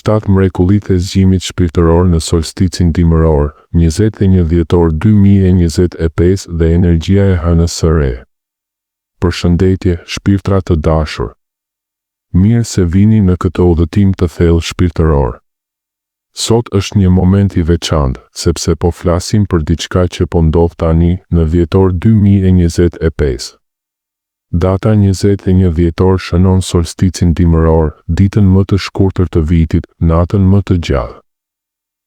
7 mrekullitë e zgjimit shpirtëror në solsticin dimëror, 21 dhjetor 2025 dhe energjia e hënës së re. Përshëndetje, shpirtra të dashur. Mirë se vini në këtë udhëtim të thellë shpirtëror. Sot është një moment i veçantë, sepse po flasim për diçka që po ndodh tani në dhjetor 2025. Data 21 dhjetor shënon solsticin dimëror, ditën më të shkurtër të vitit, natën më të gjallë.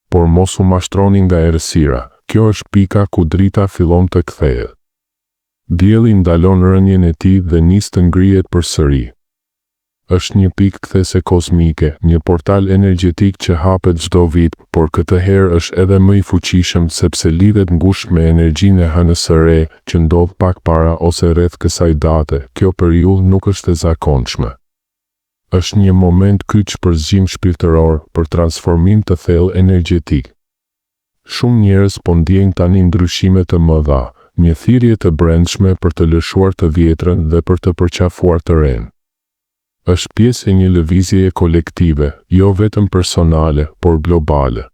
Por mos u mashtroni nga errësira, kjo është pika ku drita fillon të kthehet. Dielli ndalon rënjen e tij dhe nis të ngrihet përsëri. Është një pikë kthese kozmike, një portal energjetik që hapet çdo vit, por këtë herë është edhe më i fuqishëm sepse lidhet ngushtë me energjinë e hënës së re, që ndodh pak para ose rreth kësaj date. Kjo për ju nuk është e zakonshme. Është një moment kyç për zgjim shpirtëror, për transformim të thellë energjetik. Shumë njerëz po ndjejnë tani ndryshime të mëdha, një thirrje të brendshme për të lëshuar të vjetrën dhe për të përqafuar të ren. Është pjesë e një lëvizjeje kolektive, jo vetëm personale, por globale.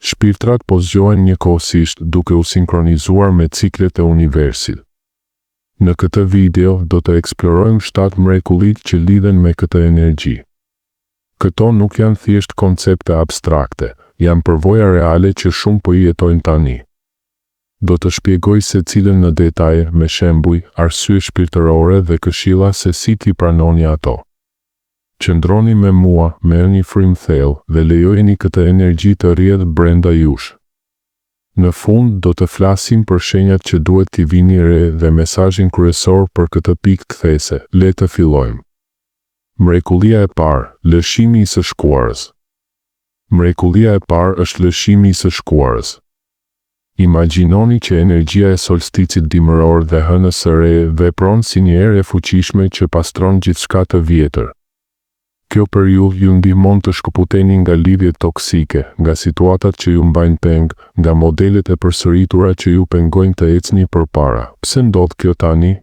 Shpirtrat po zgjohen njëkohësisht duke u sinkronizuar me ciklet e universit. Në këtë video do të eksplorojmë 7 mrekullitë që lidhen me këtë energji. Këto nuk janë thjesht koncepte abstrakte, janë përvoja reale që shumë po i jetojnë tani. Do të shpjegoj secilën në detaje me shembuj, arsye shpirtërore dhe këshilla se si t'i pranoni ato. Qëndroni me mua, merrni frym thellë dhe lejojeni këtë energji të rrjedh brenda jush. Në fund do të flasim për shenjat që duhet t'i vini re dhe mesazhin kryesor për këtë pikë kthese. Le të fillojmë. Mrekullia e parë, lëshimi i së shkuarës. Mrekullia e parë është lëshimi i së shkuarës. Imagjinoni që energjia e solsticit dimëror dhe hënës së re vepron si një erë e fuqishme që pastron gjithçka të vjetër. Kjo për ju ndihmon të shkëputeni nga lidhjet toksike, nga situatat që ju mbajnë peng, nga modelet e përsëritura që ju pengojnë të ecni përpara. Pse ndodh kjo tani?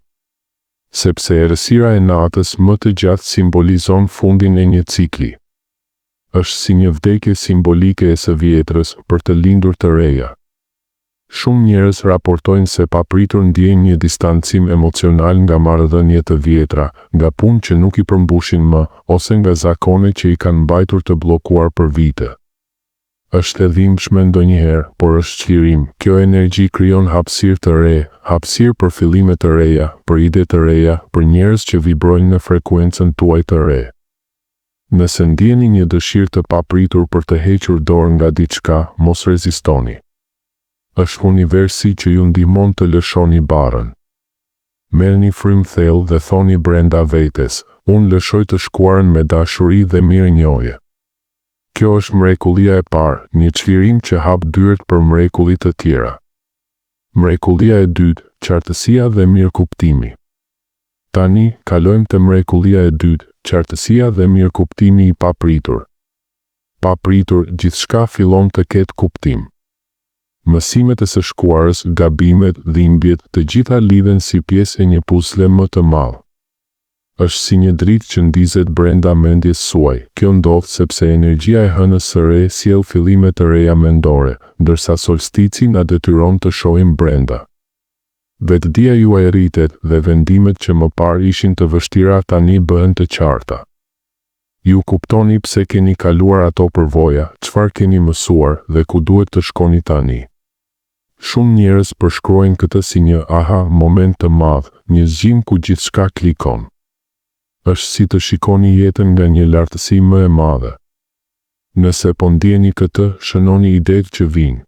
Sepse errësira e natës më të gjatë simbolizon fundin e një cikli. Është si një vdekje simbolike e së vjetrës për të lindur të reja. Shumë njerëz raportojnë se papritur ndjejnë një distancim emocional nga marrëdhëniet të vjetra, nga punë që nuk i përmbushin më, ose nga zakone që i kanë mbajtur të bllokuar për vite. Është e dhimbshme ndonjëherë, por është çlirim. Kjo energji krijon hapësirë të re, hapësirë për fillime të reja, për ide të reja, për njerëz që vibrojnë në frekuencën tuaj të re. Nëse ndjeni një dëshirë të papritur për të hequr dorë nga diçka, mos rezistoni. Është universi që ju ndihmon të lëshoni barrën. Merrni frym thellë dhe thoni brenda vetes, unë lëshoj të shkuarën me dashuri dhe mirënjohje. Kjo është mrekullia e parë, një çlirim që hap dyert për mrekulli të tjera. Mrekullia e dytë, qartësia dhe mirëkuptimi. Tani, kalojmë te mrekullia e dytë, qartësia dhe mirëkuptimi i papritur. Papritur, gjithçka fillon të ketë kuptim. Mësimet e së shkuarës, gabimet, dhimbjet, të gjitha lidhen si pjesë e një puzle më të madh. Është si një dritë që ndizet brenda mendjes suaj. Kjo ndodh sepse energjia e hënës së re sjell fillime të reja mendore, ndërsa solstici na detyron të shohim brenda. Vetdia juaj rritet dhe vendimet që më parë ishin të vështira tani bëhen të qarta. Ju kuptoni pse keni kaluar ato përvoja, çfarë keni mësuar dhe ku duhet të shkoni tani. Shumë njerëz përshkruajnë këtë si një aha moment të madh, një zgjim ku gjithçka klikon. Është si të shikoni jetën nga një lartësi më e madhe. Nëse po ndjeni këtë, shënoni idetë që vijnë.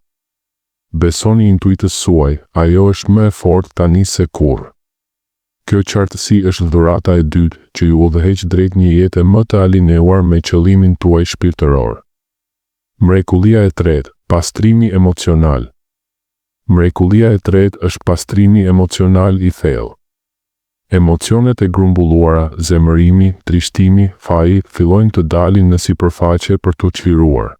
Besoni intuitës suaj, ajo është më e fortë tani se kurrë. Kjo qartësi është dhurata e dytë që ju udhëheq drejt një jete më të alinuar me qëllimin tuaj shpirtëror. Mrekullia e tretë, pastrimi emocional. Mrekullia e tretë është pastrimi emocional i thellë. Emocionet e grumbulluara, zemërimi, trishtimi, faji, fillojnë të dalin në sipërfaqe për t'u çliruar.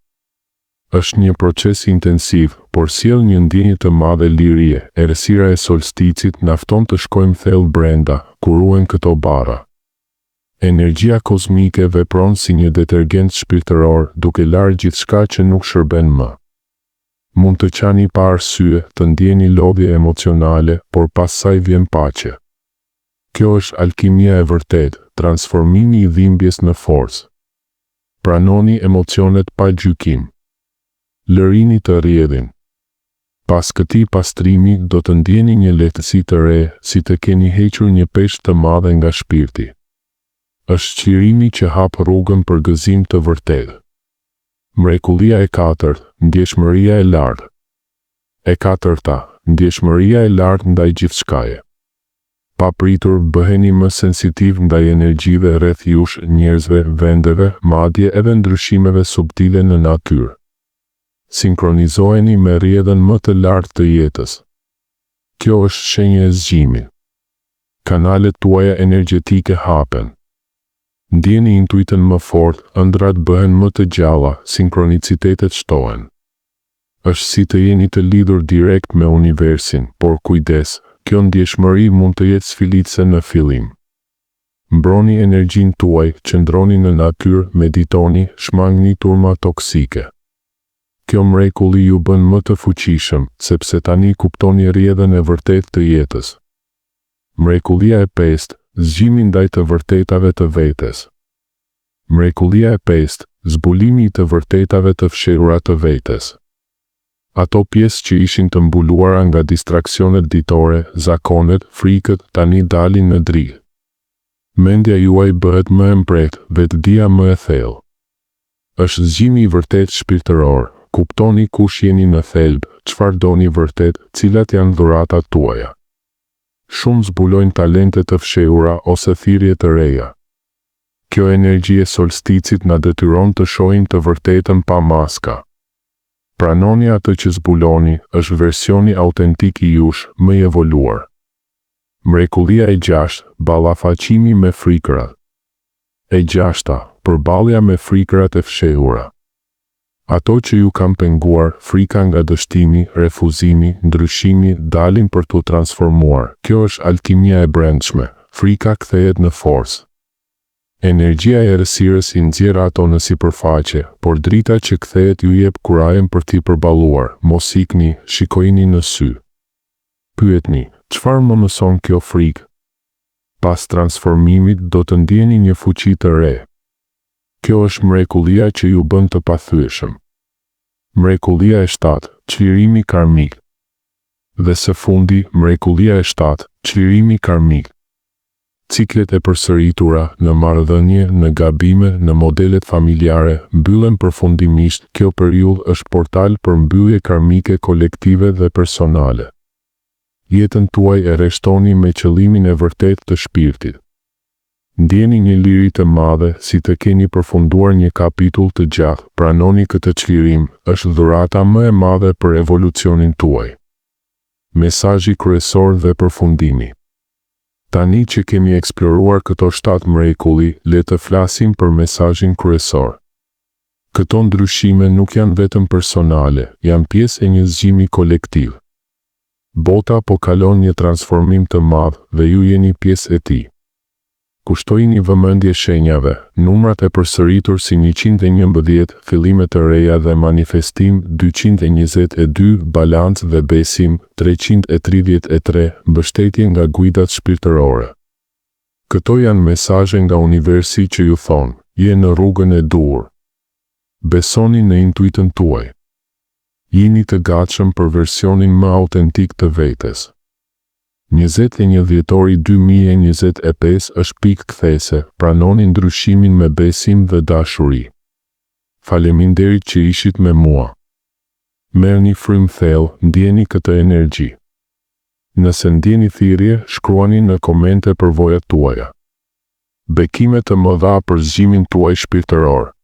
Është një proces intensiv, por sjell një ndjenjë të madhe lirie. Errësira e solsticit na fton të shkojmë thellë brenda, ku ruhen këto barra. Energjia kozmike vepron si një detergent shpirtëror, duke larë gjithçka që nuk shërben më. Mund të qani pa arsye, të ndjeni lodhje emocionale, por pas saj vjen paqe. Kjo është alkimia e vërtet, transformimi i dhimbjes në forcë. Pranoni emocionet pa gjykim. Lërini të rrjedhin. Pas këtij pastrimi do të ndjeni një lehtësi të re, si të keni hequr një peshë të madhe nga shpirti. Është qirimi që hap rrugën për gëzim të vërtetë. Mrekullia e katërt, ndjeshmëria e lartë. E katërta, ndjeshmëria e lartë ndaj gjithçkaje. Pa pritur bëheni më sensitiv ndaj energjive rreth jush, njerëzve, vendeve, madje edhe ndryshimeve subtile në natyrë. Sinkronizoheni me rrjedhën më të lartë të jetës. Kjo është shenjë e zgjimit. Kanalet tuaja energjetike hapen. Ndjeni intuitën më fort, ëndrat bëhen më të gjalla, sinkronicitetet shtohen. Është si të jeni të lidhur direkt me universin, por kujdes, kjo ndjeshmëri mund të jetë sfilitse në fillim. Mbroni energjinë tuaj, qëndroni në natyrë, meditoni, shmangni turma toksike. Kjo mrekulli ju bën më të fuqishëm, sepse tani kuptoni rrjedhën e vërtetë të jetës. Mrekullia e pestë, zgjimi ndaj të vërtetave të vetes. Mrekullia e pestë, zbulimi i të vërtetave të fshehura të vetes. Ato pjesë që ishin të mbuluara nga distraksionet ditore, zakonet, frikët, tani dalin në dritë. Mendja juaj bëhet më e mbret, vetdia më e thellë. Është zgjimi i vërtet shpirtëror. Kuptoni kush jeni në thelb, çfarë doni vërtet, cilat janë dhuratat tuaja. Shumë zbulojnë talente të fshehura ose thirrje të reja. Kjo energji e solsticit na detyron të shohim të vërtetën pa maska. Pranoni atë që zbuloni, është versioni autentik i jush, më i evoluar. Mrekullia e gjashtë, ballafaqimi me frikërat. E gjashta, përballja me frikërat e fshehura. Ato që ju kanë penguar, frika nga dështimi, refuzimi, ndryshimi, dalin për t'u transformuar. Kjo është alkimia e brendshme. Frika kthehet në forcë. Energjia e errësirës i nxjerr ato në sipërfaqe, por drita që kthehet ju jep kurajën për t'i përballuar. Mos ikni, shikojini në sy. Pyetni, çfarë më mëson kjo frikë? Pas transformimit do të ndjeni një fuqi të re. Kjo është mrekullia që ju bën të pathyeshëm. Mrekullia e shtatë, çlirimi karmik. Dhe së fundi, mrekullia e shtatë, çlirimi karmik. Ciklet e përsëritura, në marrëdhënie, në gabime, në modelet familjare, mbyllen përfundimisht. Kjo periudhë është portal për mbyllje karmike kolektive dhe personale. Jetën tuaj e rreshtoni me qëllimin e vërtetë të shpirtit. Ndjeni një liri të madhe, si të keni përfunduar një kapitull të gjatë. Pranoni këtë çlirim, është dhurata më e madhe për evolucionin tuaj. Mesazhi kryesor dhe përfundimi. Tani që kemi eksploruar këto 7 mrekulli, le të flasim për mesazhin kryesor. Këto ndryshime nuk janë vetëm personale, janë pjesë e një zgjimi kolektiv. Bota po kalon një transformim të madh dhe ju jeni pjesë e tij. Kushtojini vëmendje shenjave, numrat e përsëritur si 111, fillimet të reja dhe manifestim 222, balancë dhe besim 333, mbështetje nga guidat shpirtërore. Këto janë mesazhe nga universi që ju thonë, je në rrugën e dur. Besoni në intuitën tuaj. Jini të gatshëm për versionin më autentik të vetes. 21 dhjetori 2025 është pikë kthese, pranoni ndryshimin me besim dhe dashuri. Faleminderit që ishit me mua. Merrni frymë thellë, ndjeni këtë energji. Nëse ndjeni thirrje, shkruani në komente përvojat tuaja. Bekime të mëdha për zgjimin tuaj shpirtëror.